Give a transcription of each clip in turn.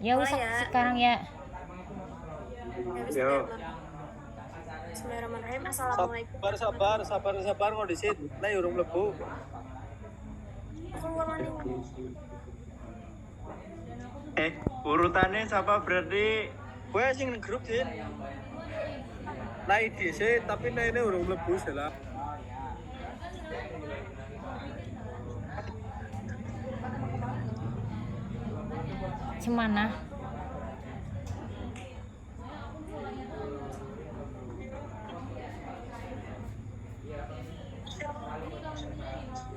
Ya Mulai usah ya. sekarang ya. Yo, Bismillahirrahmanirrahim. Assalamualaikum. sabar kok disit. Nah, urung mlebu. Aku keluar maning. Urutannya siapa berarti? Gue sing ning grup sih. Naik dhisik tapi naiknya urung mlebu salah. Cemana?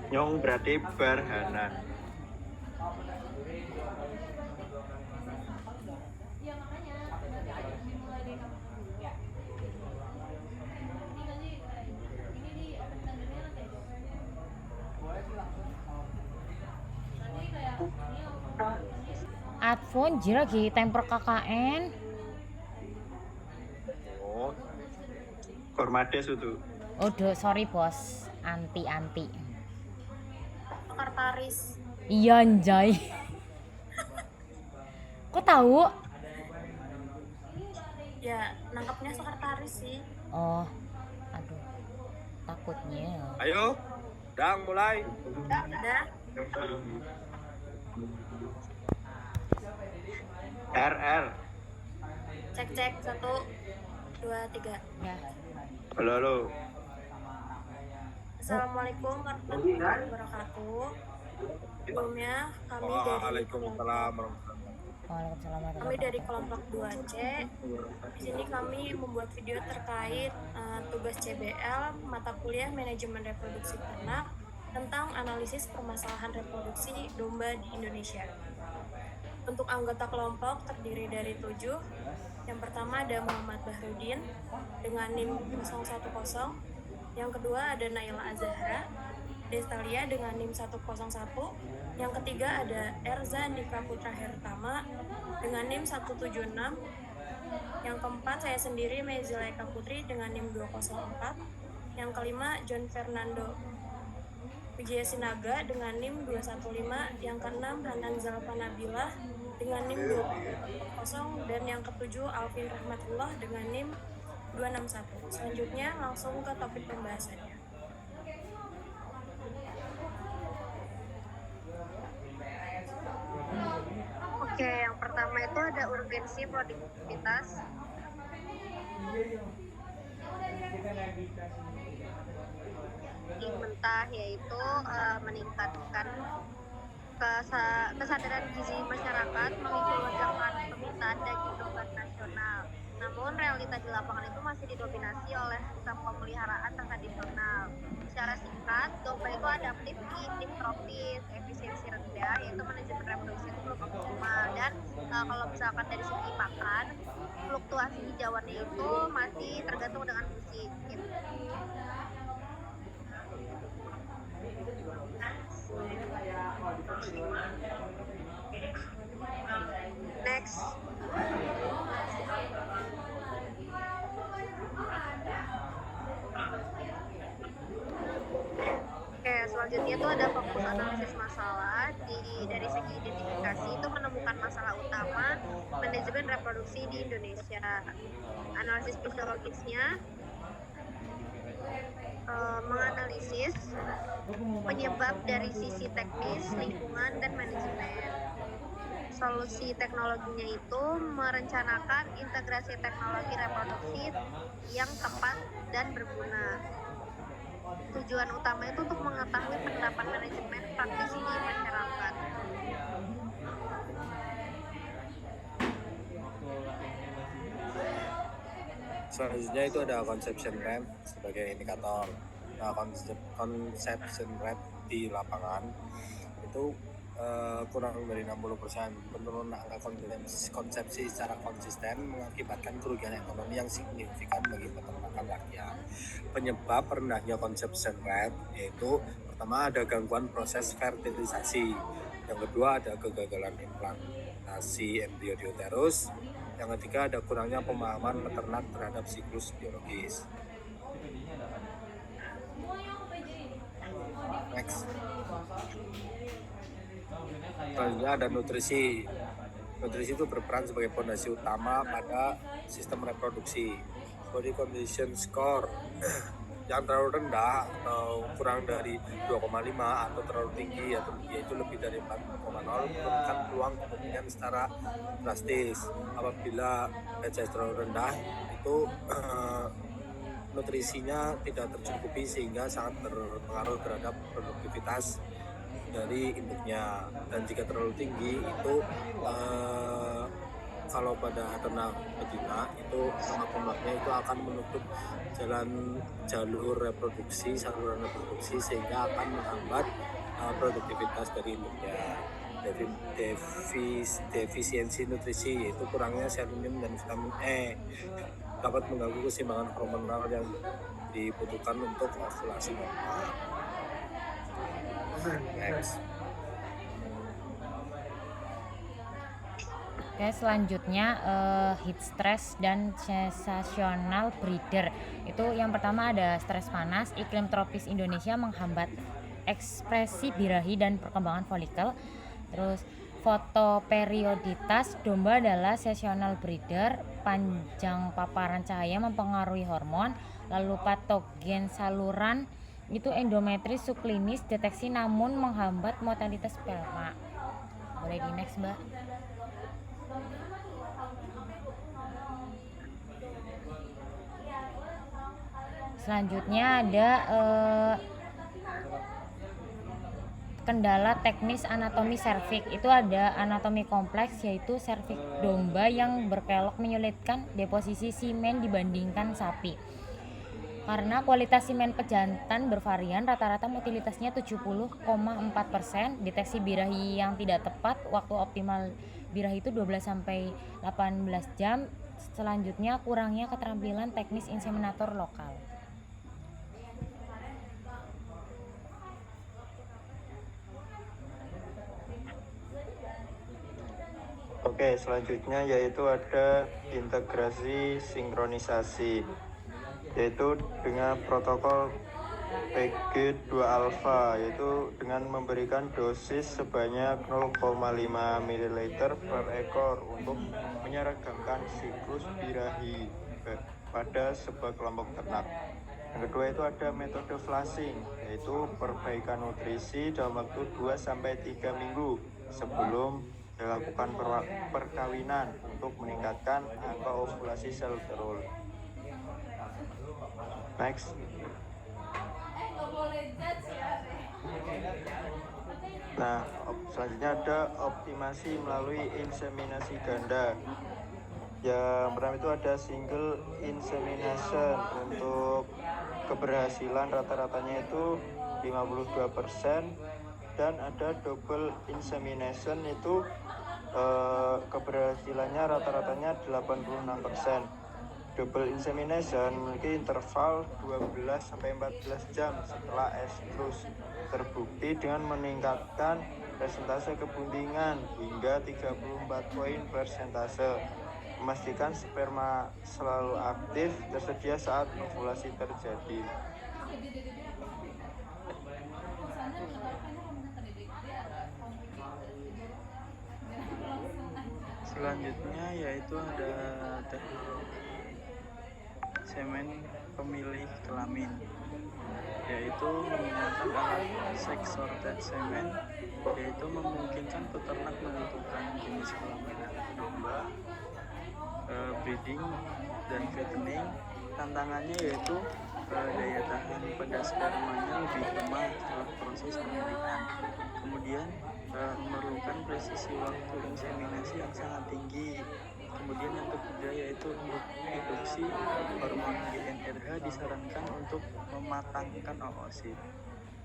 Nyong berarti Barhanan. Adphone jira lagi temper KKN. Oh. Kormades itu. Odo, sorry bos. Anti. Sekretaris. Iya anjay. Kok tahu? Ya, nangkapnya sekretaris sih. Oh. Aduh. Takutnya. Ayo. Dang mulai. Udah. RR. Cek 1 2 3. Ya. Halo. Assalamualaikum warahmatullahi wabarakatuh. Sebelumnya Waalaikumsalam. Waalaikumsalam. kami dari kelompok 2C. Di sini kami membuat video terkait tugas CBL mata kuliah manajemen reproduksi ternak tentang analisis permasalahan reproduksi domba di Indonesia. Untuk anggota kelompok terdiri dari 7. Yang pertama ada Muhammad Bahrudin dengan NIM 010. Yang kedua ada Naila Azahra Destalia dengan NIM 101. Yang ketiga ada Erza Nika Putra Hertama dengan NIM 176. Yang keempat saya sendiri Mezila Eka Putri dengan NIM 204. Yang kelima John Fernando Wijaya Sinaga dengan NIM 215. Yang keenam Hanan Zalfa Nabila dengan NIM 200. Dan yang ketujuh Alvin Rahmatullah dengan NIM 261. Selanjutnya langsung ke topik pembahasannya. Oke, yang pertama itu ada urgensi produktivitas. Mentah yaitu meningkatkan kesadaran gizi masyarakat, memicu lonjakan permintaan daging domba nasional. Namun realita di lapangan itu masih didominasi oleh sistem pemeliharaan tradisional. Secara singkat, domba itu adaptif di iklim tropis, efisiensi rendah, yaitu manajemen reproduksi itu belum optimal. Dan kalau misalkan dari segi pakan, fluktuasi hijauannya itu masih tergantung dengan musim. Next. Oke, selanjutnya itu ada fokus analisis masalah. Dari segi identifikasi itu menemukan masalah utama manajemen reproduksi di Indonesia. Analisis fisiologisnya menganalisis penyebab dari sisi teknis, lingkungan, dan manajemen. Solusi teknologinya itu merencanakan integrasi teknologi reproduksi yang tepat dan berguna. Tujuan utama itu untuk mengetahui penerapan manajemen praktisi di masyarakat. Selanjutnya itu ada conception rate sebagai indikator. Nah, conception rate di lapangan itu kurang dari 60%. Penurunan angka konsepsi secara konsisten mengakibatkan kerugian ekonomi yang signifikan bagi peternakan rakyat. Penyebab rendahnya conception rate yaitu pertama ada gangguan proses fertilisasi, yang kedua ada kegagalan implantasi embrio di uterus, yang ketiga ada kurangnya pemahaman peternak terhadap siklus biologis. Next. Selanjutnya ada nutrisi. Nutrisi itu berperan sebagai fondasi utama pada sistem reproduksi. Body condition score yang terlalu rendah atau kurang dari 2,5 atau terlalu tinggi atau yaitu lebih dari 4,0 menurunkan peluang kemungkinan secara drastis. Apabila BCS terlalu rendah itu nutrisinya tidak tercukupi sehingga sangat berpengaruh terhadap produktivitas dari induknya, dan jika terlalu tinggi itu kalau pada ternak betina itu lemak-lemaknya itu akan menutup jalur reproduksi, saluran reproduksi, sehingga akan menghambat produktivitas dari induknya. Defisiensi nutrisi yaitu kurangnya selenium dan vitamin E dapat mengganggu keseimbangan hormonal yang dibutuhkan untuk ovulasi normal. Next. Oke, selanjutnya heat stress dan sensational breeder. Itu yang pertama ada stres panas. Iklim tropis Indonesia menghambat ekspresi birahi dan perkembangan folikel. Terus fotoperioditas domba adalah seasonal breeder. Panjang paparan cahaya mempengaruhi hormon. Lalu patogen saluran itu endometris subklinis deteksi namun menghambat mortalitas sperma. Boleh di next, Mbak. Selanjutnya ada kendala teknis anatomi serviks. Itu ada anatomi kompleks, yaitu serviks domba yang berkelok menyulitkan deposisi semen dibandingkan sapi. Karena kualitas semen pejantan bervarian, rata-rata motilitasnya 70,4%. Deteksi birahi yang tidak tepat, waktu optimal birahi itu 12-18 jam. Selanjutnya kurangnya keterampilan teknis inseminator lokal. Oke, selanjutnya yaitu ada integrasi sinkronisasi, yaitu dengan protokol PG2 alpha, yaitu dengan memberikan dosis sebanyak 0,5 ml per ekor untuk menyeragamkan siklus birahi pada sebuah kelompok ternak. Yang kedua itu ada metode flushing, yaitu perbaikan nutrisi dalam waktu 2-3 minggu sebelum dilakukan perkawinan untuk meningkatkan angka ovulasi sel telur. Next. Nah, selanjutnya ada optimasi melalui inseminasi ganda. Yang pertama itu ada single insemination. Untuk keberhasilan rata-ratanya itu 52%, dan ada double insemination itu keberhasilannya rata-ratanya 86%. Double insemination memiliki interval 12-14 jam setelah estrus, terbukti dengan meningkatkan persentase kebuntingan hingga 34%, memastikan sperma selalu aktif tersedia saat ovulasi terjadi. Selanjutnya yaitu ada semen pemilih kelamin, yaitu menggunakan alat sex sorted semen, yaitu memungkinkan peternak menentukan jenis kelamin domba, breeding dan fattening. Tantangannya yaitu daya tahan pada spermanya lebih lemah setelah proses pemilihan. Kemudian memerlukan presisi waktu inseminasi yang sangat tinggi. Kemudian yang ketiga yaitu untuk induksi hormon GnRH disarankan untuk mematangkan oosit.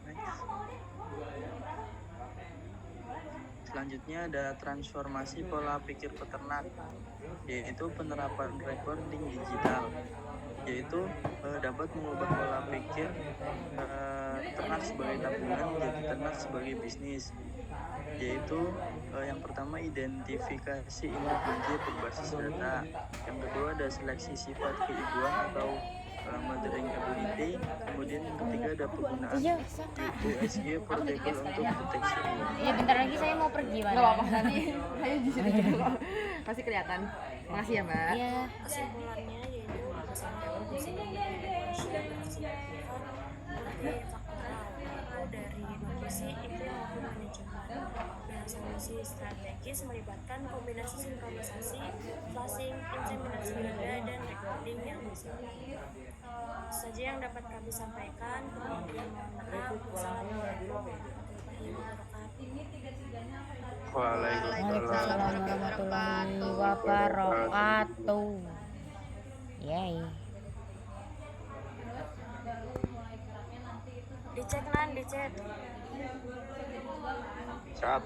Next. Selanjutnya ada transformasi pola pikir peternak, yaitu penerapan recording digital, yaitu dapat mengubah pola pikir ternak sebagai tabungan menjadi ternak sebagai bisnis. Yaitu yang pertama identifikasi induk benci berbasis data, yang kedua ada seleksi sifat keibuan atau monitoring kemudian yang ketiga ada penggunaan Iya, Saka. yaitu SG portable untuk deteksi. Iya, bentar lagi saya mau pergi, Nggak Wana. apa-apa, nanti saya di sini juga kok. Pasti kelihatan. Makasih ya, Mbak. Iya. Kesimpulannya yaitu masalah reproduksi dan Indonesia bersignifikan berbagai faktor yaitu dari nutrisi, iklim maupun manajemen. Dan solusi strategis melibatkan kombinasi sinkronisasi, flushing, inseminasi ganda, dan recording yang bersifat. Itu saja yang dapat kami sampaikan. Kemudian mohon maaf. Wassalamualaikum warahmatullahi wabarakatuh. Waalaikumsalam. Warahmatullahi wabarakatuh. Yay. Dicek Nan, dicek. Cat.